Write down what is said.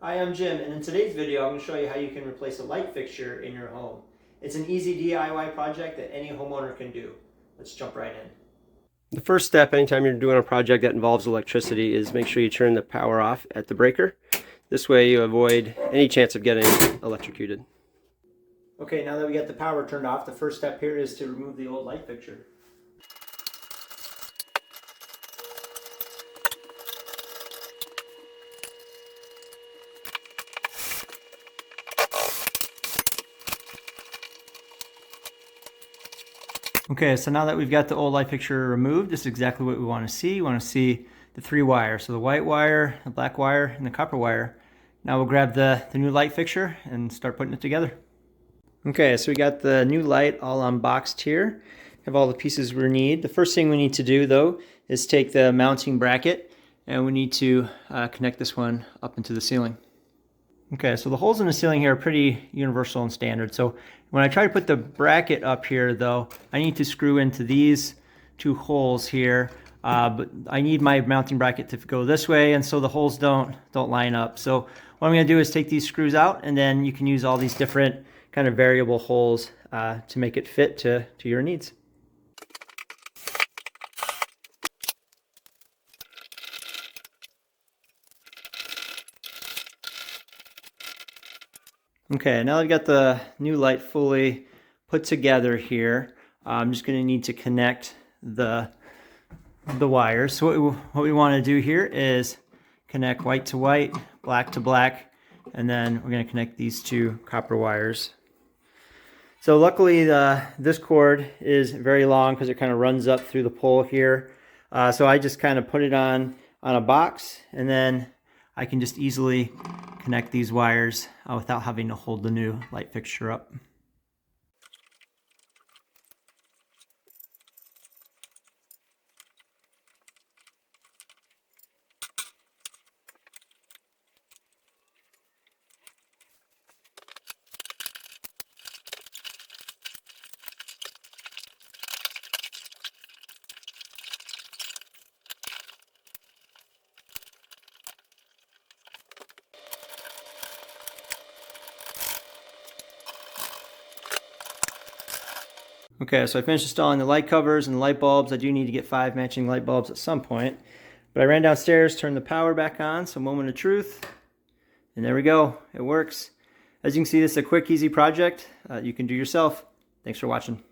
Hi, I'm Jim, and in today's video I'm going to show you how you can replace a light fixture in your home. It's an easy DIY project that any homeowner can do. Let's jump right in. The first step anytime you're doing a project that involves electricity is make sure you turn the power off at the breaker. This way you avoid any chance of getting electrocuted. Okay, now that we got the power turned off, the first step here is to remove the old light fixture. Okay, so now that we've got the old light fixture removed, this is exactly what we want to see. We want to see the three wires. So the white wire, the black wire, and the copper wire. Now we'll grab the new light fixture and start putting it together. Okay, so we got the new light all unboxed here. Have all the pieces we need. The first thing we need to do though is take the mounting bracket and we need to connect this one up into the ceiling. Okay, so the holes in the ceiling here are pretty universal and standard. So when I try to put the bracket up here though, I need to screw into these two holes here. But I need my mounting bracket to go this way, and so the holes don't line up. So what I'm going to do is take these screws out, and then you can use all these different kind of variable holes to make it fit to your needs. Okay, now that I've got the new light fully put together here, I'm just going to need to connect the wires. So what we want to do here is connect white to white, black to black, and then we're going to connect these two copper wires. So luckily this cord is very long because it kind of runs up through the pole here. So I just kind of put it on a box, and then I can just easily connect these wires without having to hold the new light fixture up. Okay, so I finished installing the light covers and the light bulbs. I do need to get 5 matching light bulbs at some point. But I ran downstairs, turned the power back on, so moment of truth. And there we go, it works. As you can see, this is a quick, easy project you can do yourself. Thanks for watching.